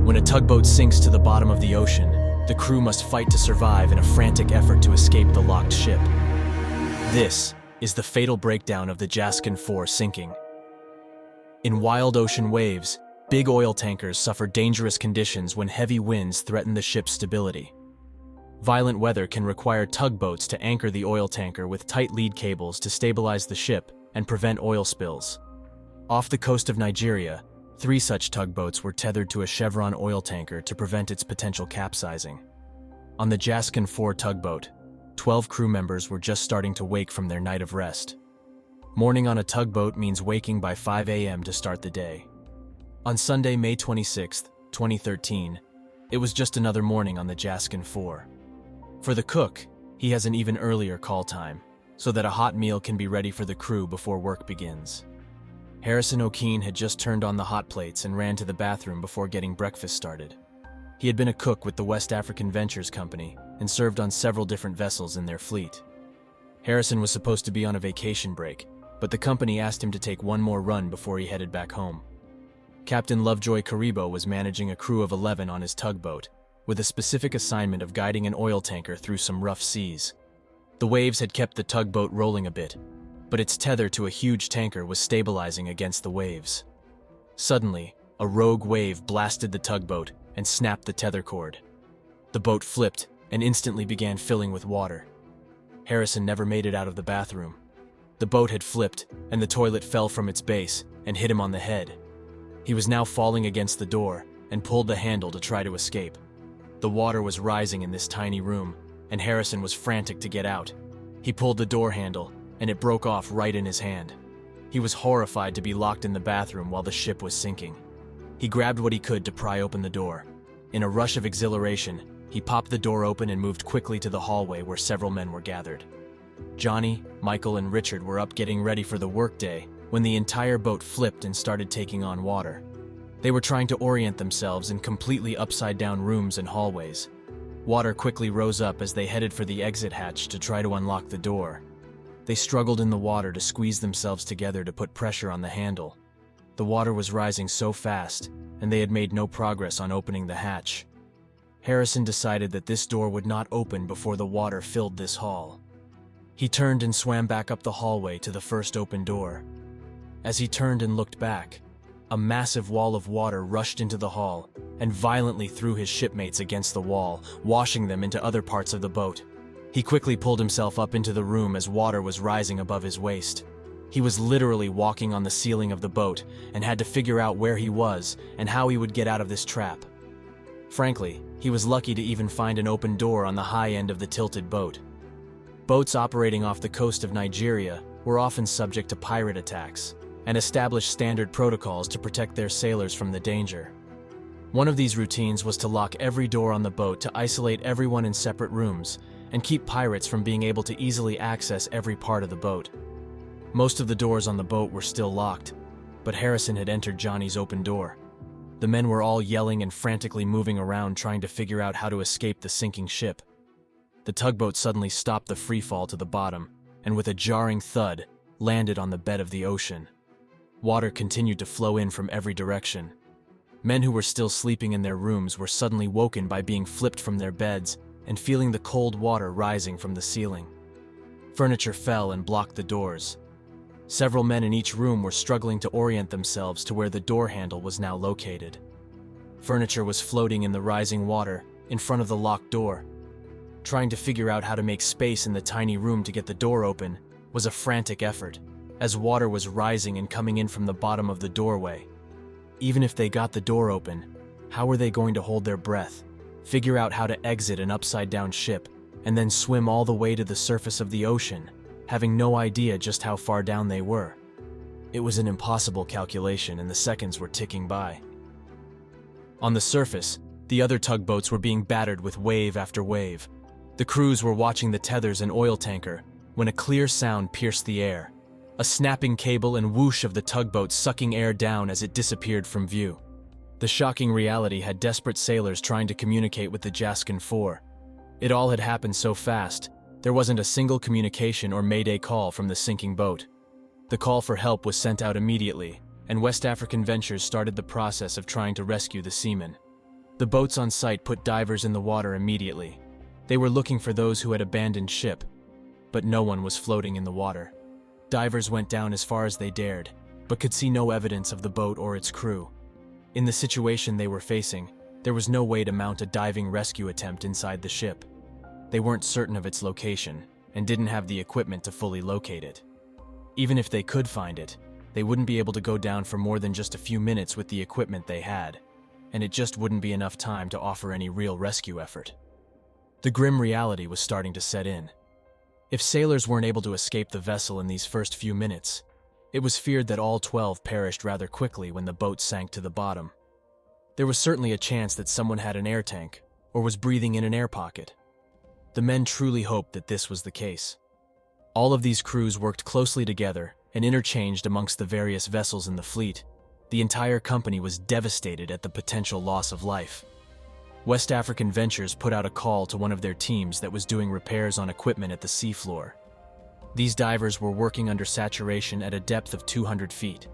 When a tugboat sinks to the bottom of the ocean, the crew must fight to survive in a frantic effort to escape the locked ship. This is the fatal breakdown of the Jascon-4 sinking. In wild ocean waves, big oil tankers suffer dangerous conditions when heavy winds threaten the ship's stability. Violent weather can require tugboats to anchor the oil tanker with tight lead cables to stabilize the ship and prevent oil spills. Off the coast of Nigeria, 3 such tugboats were tethered to a Chevron oil tanker to prevent its potential capsizing. On the Jascon-4 tugboat, 12 crew members were just starting to wake from their night of rest. Morning on a tugboat means waking by 5 a.m. to start the day. On Sunday, May 26, 2013, it was just another morning on the Jascon-4. For the cook, he has an even earlier call time, so that a hot meal can be ready for the crew before work begins. Harrison O'Keefe had just turned on the hot plates and ran to the bathroom before getting breakfast started. He had been a cook with the West African Ventures Company and served on several different vessels in their fleet. Harrison was supposed to be on a vacation break, but the company asked him to take one more run before he headed back home. Captain Lovejoy Karibo was managing a crew of 11 on his tugboat, with a specific assignment of guiding an oil tanker through some rough seas. The waves had kept the tugboat rolling a bit, but its tether to a huge tanker was stabilizing against the waves. Suddenly, a rogue wave blasted the tugboat and snapped the tether cord. The boat flipped and instantly began filling with water. Harrison never made it out of the bathroom. The boat had flipped, and the toilet fell from its base and hit him on the head. He was now falling against the door and pulled the handle to try to escape. The water was rising in this tiny room, and Harrison was frantic to get out. He pulled the door handle, and it broke off right in his hand. He was horrified to be locked in the bathroom while the ship was sinking. He grabbed what he could to pry open the door. In a rush of exhilaration, he popped the door open and moved quickly to the hallway where several men were gathered. Johnny, Michael, and Richard were up getting ready for the workday when the entire boat flipped and started taking on water. They were trying to orient themselves in completely upside-down rooms and hallways. Water quickly rose up as they headed for the exit hatch to try to unlock the door. They struggled in the water to squeeze themselves together to put pressure on the handle. The water was rising so fast, and they had made no progress on opening the hatch. Harrison decided that this door would not open before the water filled this hall. He turned and swam back up the hallway to the first open door. As he turned and looked back, a massive wall of water rushed into the hall and violently threw his shipmates against the wall, washing them into other parts of the boat. He quickly pulled himself up into the room as water was rising above his waist. He was literally walking on the ceiling of the boat and had to figure out where he was and how he would get out of this trap. Frankly, he was lucky to even find an open door on the high end of the tilted boat. Boats operating off the coast of Nigeria were often subject to pirate attacks and established standard protocols to protect their sailors from the danger. One of these routines was to lock every door on the boat to isolate everyone in separate rooms and keep pirates from being able to easily access every part of the boat. Most of the doors on the boat were still locked, but Harrison had entered Johnny's open door. The men were all yelling and frantically moving around trying to figure out how to escape the sinking ship. The tugboat suddenly stopped the free fall to the bottom and with a jarring thud, landed on the bed of the ocean. Water continued to flow in from every direction. Men who were still sleeping in their rooms were suddenly woken by being flipped from their beds and feeling the cold water rising from the ceiling. Furniture fell and blocked the doors. Several men in each room were struggling to orient themselves to where the door handle was now located. Furniture was floating in the rising water in front of the locked door. Trying to figure out how to make space in the tiny room to get the door open was a frantic effort, as water was rising and coming in from the bottom of the doorway. Even if they got the door open, how were they going to hold their breath, figure out how to exit an upside-down ship, and then swim all the way to the surface of the ocean, having no idea just how far down they were? It was an impossible calculation, and the seconds were ticking by. On the surface, the other tugboats were being battered with wave after wave. The crews were watching the tethers and oil tanker when a clear sound pierced the air. A snapping cable and whoosh of the tugboat sucking air down as it disappeared from view. The shocking reality had desperate sailors trying to communicate with the Jascon-4. It all had happened so fast, there wasn't a single communication or mayday call from the sinking boat. The call for help was sent out immediately, and West African Ventures started the process of trying to rescue the seamen. The boats on site put divers in the water immediately. They were looking for those who had abandoned ship, but no one was floating in the water. Divers went down as far as they dared, but could see no evidence of the boat or its crew. In the situation they were facing, there was no way to mount a diving rescue attempt inside the ship. They weren't certain of its location, and didn't have the equipment to fully locate it. Even if they could find it, they wouldn't be able to go down for more than just a few minutes with the equipment they had, and it just wouldn't be enough time to offer any real rescue effort. The grim reality was starting to set in. If sailors weren't able to escape the vessel in these first few minutes, it was feared that all 12 perished rather quickly when the boat sank to the bottom. There was certainly a chance that someone had an air tank, or was breathing in an air pocket. The men truly hoped that this was the case. All of these crews worked closely together and interchanged amongst the various vessels in the fleet. The entire company was devastated at the potential loss of life. West African Ventures put out a call to one of their teams that was doing repairs on equipment at the seafloor. These divers were working under saturation at a depth of 200 feet.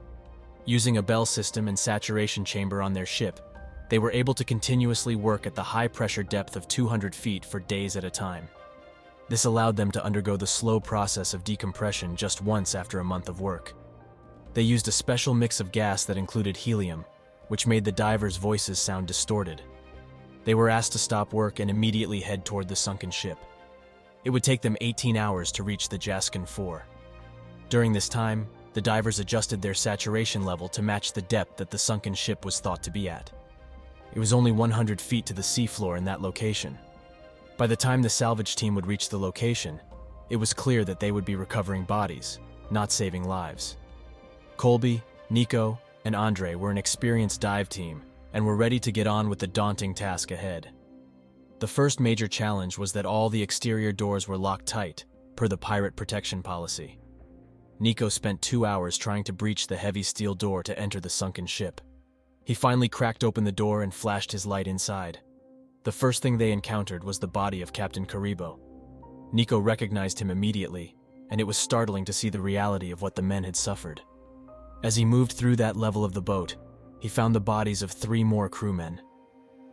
Using a bell system and saturation chamber on their ship, they were able to continuously work at the high-pressure depth of 200 feet for days at a time. This allowed them to undergo the slow process of decompression just once after a month of work. They used a special mix of gas that included helium, which made the divers' voices sound distorted. They were asked to stop work and immediately head toward the sunken ship. It would take them 18 hours to reach the Jascon-4. During this time, the divers adjusted their saturation level to match the depth that the sunken ship was thought to be at. It was only 100 feet to the seafloor in that location. By the time the salvage team would reach the location, it was clear that they would be recovering bodies, not saving lives. Colby, Nico, and Andre were an experienced dive team and were ready to get on with the daunting task ahead. The first major challenge was that all the exterior doors were locked tight, per the pirate protection policy. Nico spent 2 hours trying to breach the heavy steel door to enter the sunken ship. He finally cracked open the door and flashed his light inside. The first thing they encountered was the body of Captain Karibo. Nico recognized him immediately, and it was startling to see the reality of what the men had suffered. As he moved through that level of the boat, he found the bodies of 3 more crewmen.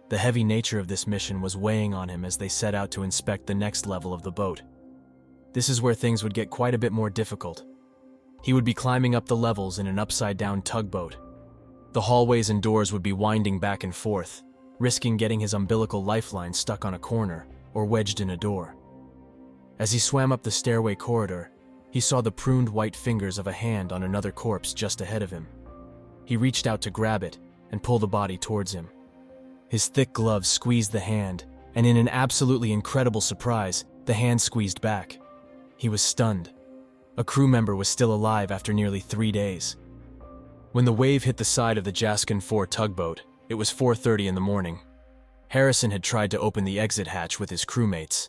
The heavy nature of this mission was weighing on him as they set out to inspect the next level of the boat. This is where things would get quite a bit more difficult. He would be climbing up the levels in an upside-down tugboat. The hallways and doors would be winding back and forth, risking getting his umbilical lifeline stuck on a corner or wedged in a door. As he swam up the stairway corridor, he saw the pruned white fingers of a hand on another corpse just ahead of him. He reached out to grab it and pull the body towards him. His thick gloves squeezed the hand, and in an absolutely incredible surprise, the hand squeezed back. He was stunned. A crew member was still alive after nearly 3 days. When the wave hit the side of the Jascon-4 tugboat, it was 4:30 in the morning. Harrison had tried to open the exit hatch with his crewmates,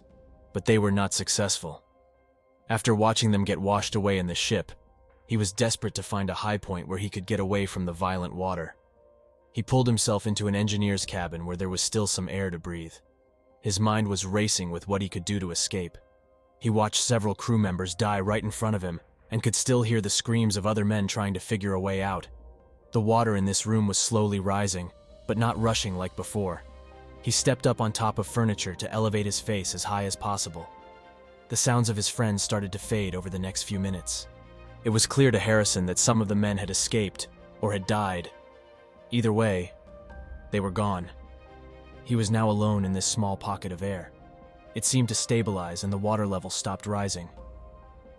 but they were not successful. After watching them get washed away in the ship, he was desperate to find a high point where he could get away from the violent water. He pulled himself into an engineer's cabin where there was still some air to breathe. His mind was racing with what he could do to escape. He watched several crew members die right in front of him and could still hear the screams of other men trying to figure a way out. The water in this room was slowly rising, but not rushing like before. He stepped up on top of furniture to elevate his face as high as possible. The sounds of his friends started to fade over the next few minutes. It was clear to Harrison that some of the men had escaped or had died. Either way, they were gone. He was now alone in this small pocket of air. It seemed to stabilize and the water level stopped rising.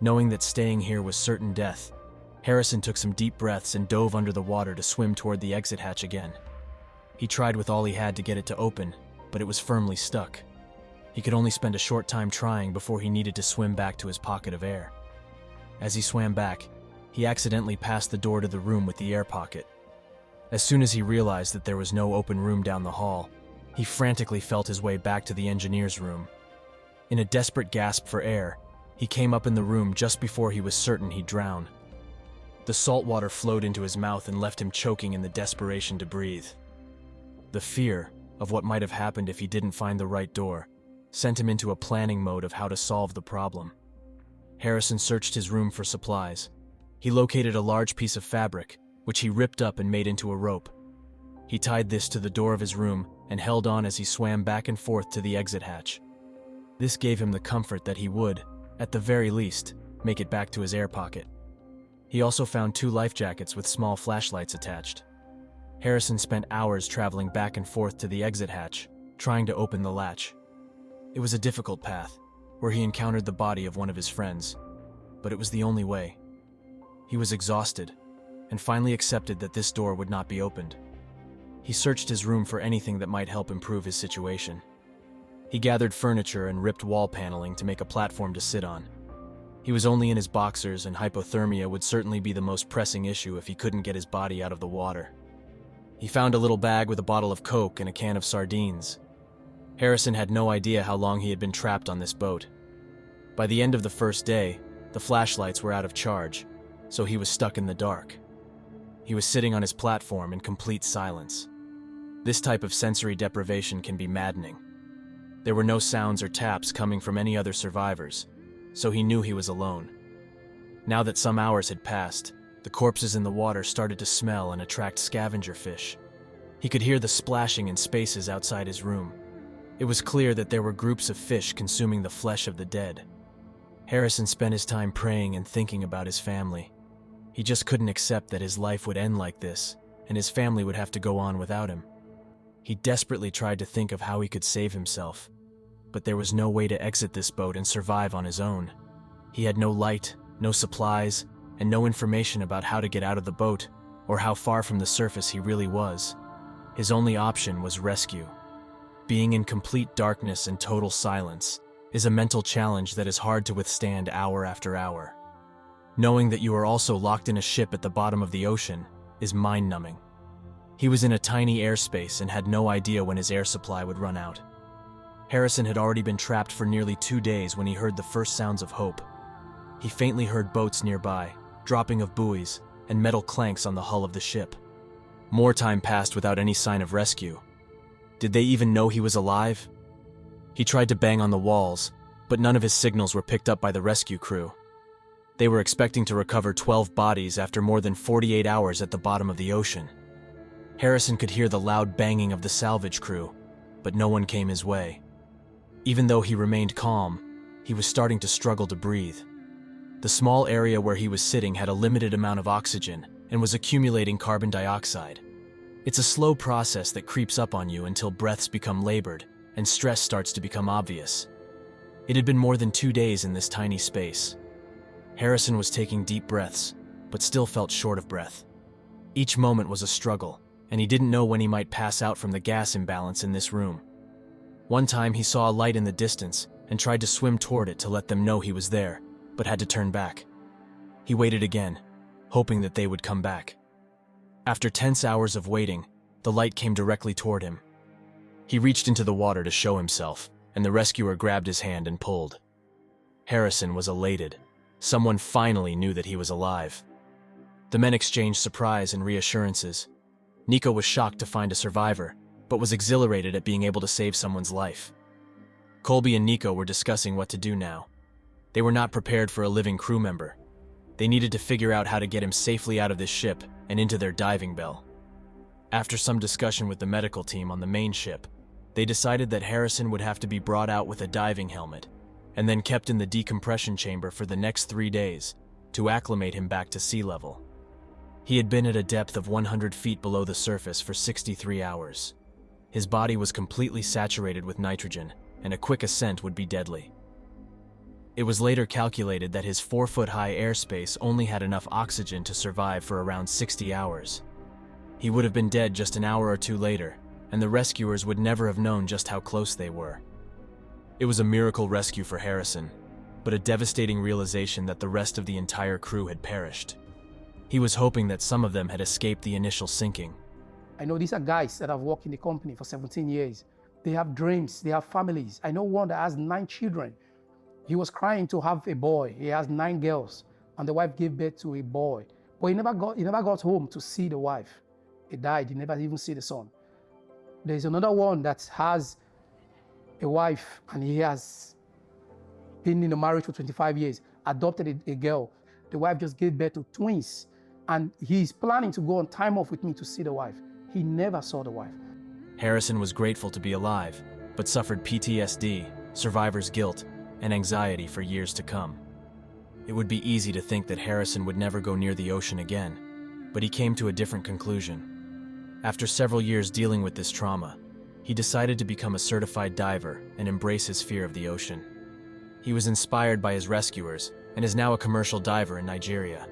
Knowing that staying here was certain death, Harrison took some deep breaths and dove under the water to swim toward the exit hatch again. He tried with all he had to get it to open, but it was firmly stuck. He could only spend a short time trying before he needed to swim back to his pocket of air. As he swam back, he accidentally passed the door to the room with the air pocket. As soon as he realized that there was no open room down the hall, he frantically felt his way back to the engineer's room. In a desperate gasp for air, he came up in the room just before he was certain he'd drown. The salt water flowed into his mouth and left him choking in the desperation to breathe. The fear of what might have happened if he didn't find the right door sent him into a planning mode of how to solve the problem. Harrison searched his room for supplies. He located a large piece of fabric, which he ripped up and made into a rope. He tied this to the door of his room and held on as he swam back and forth to the exit hatch. This gave him the comfort that he would, at the very least, make it back to his air pocket. He also found 2 life jackets with small flashlights attached. Harrison spent hours traveling back and forth to the exit hatch, trying to open the latch. It was a difficult path, where he encountered the body of one of his friends, but it was the only way. He was exhausted, and finally accepted that this door would not be opened. He searched his room for anything that might help improve his situation. He gathered furniture and ripped wall paneling to make a platform to sit on. He was only in his boxers, and hypothermia would certainly be the most pressing issue if he couldn't get his body out of the water. He found a little bag with a bottle of Coke and a can of sardines. Harrison had no idea how long he had been trapped on this boat. By the end of the first day, the flashlights were out of charge, so he was stuck in the dark. He was sitting on his platform in complete silence. This type of sensory deprivation can be maddening. There were no sounds or taps coming from any other survivors, so he knew he was alone. Now that some hours had passed, the corpses in the water started to smell and attract scavenger fish. He could hear the splashing in spaces outside his room. It was clear that there were groups of fish consuming the flesh of the dead. Harrison spent his time praying and thinking about his family. He just couldn't accept that his life would end like this, and his family would have to go on without him. He desperately tried to think of how he could save himself, but there was no way to exit this boat and survive on his own. He had no light, no supplies, and no information about how to get out of the boat or how far from the surface he really was. His only option was rescue. Being in complete darkness and total silence is a mental challenge that is hard to withstand hour after hour. Knowing that you are also locked in a ship at the bottom of the ocean is mind-numbing. He was in a tiny airspace and had no idea when his air supply would run out. Harrison had already been trapped for nearly 2 days when he heard the first sounds of hope. He faintly heard boats nearby, dropping of buoys, and metal clanks on the hull of the ship. More time passed without any sign of rescue. Did they even know he was alive? He tried to bang on the walls, but none of his signals were picked up by the rescue crew. They were expecting to recover 12 bodies after more than 48 hours at the bottom of the ocean. Harrison could hear the loud banging of the salvage crew, but no one came his way. Even though he remained calm, he was starting to struggle to breathe. The small area where he was sitting had a limited amount of oxygen and was accumulating carbon dioxide. It's a slow process that creeps up on you until breaths become labored and stress starts to become obvious. It had been more than 2 days in this tiny space. Harrison was taking deep breaths, but still felt short of breath. Each moment was a struggle, and he didn't know when he might pass out from the gas imbalance in this room. One time he saw a light in the distance and tried to swim toward it to let them know he was there, but had to turn back. He waited again, hoping that they would come back. After tense hours of waiting, the light came directly toward him. He reached into the water to show himself, and the rescuer grabbed his hand and pulled. Harrison was elated. Someone finally knew that he was alive. The men exchanged surprise and reassurances. Nico was shocked to find a survivor, but was exhilarated at being able to save someone's life. Colby and Nico were discussing what to do now. They were not prepared for a living crew member. They needed to figure out how to get him safely out of this ship and into their diving bell. After some discussion with the medical team on the main ship, they decided that Harrison would have to be brought out with a diving helmet and then kept in the decompression chamber for the next 3 days to acclimate him back to sea level. He had been at a depth of 100 feet below the surface for 63 hours. His body was completely saturated with nitrogen, and a quick ascent would be deadly. It was later calculated that his 4-foot-high airspace only had enough oxygen to survive for around 60 hours. He would have been dead just an hour or 2 later, and the rescuers would never have known just how close they were. It was a miracle rescue for Harrison, but a devastating realization that the rest of the entire crew had perished. He was hoping that some of them had escaped the initial sinking. I know these are guys that have worked in the company for 17 years. They have dreams, they have families. I know one that has 9 children. He was crying to have a boy. He has 9 girls, and the wife gave birth to a boy. But he never got home to see the wife. He died, he never even see the son. There's another one that has a wife, and he has been in a marriage for 25 years, adopted a girl. The wife just gave birth to twins, and he's planning to go on time off with me to see the wife. He never saw the wife. Harrison was grateful to be alive, but suffered PTSD, survivor's guilt, and anxiety for years to come. It would be easy to think that Harrison would never go near the ocean again, but he came to a different conclusion. After several years dealing with this trauma, he decided to become a certified diver and embrace his fear of the ocean. He was inspired by his rescuers and is now a commercial diver in Nigeria.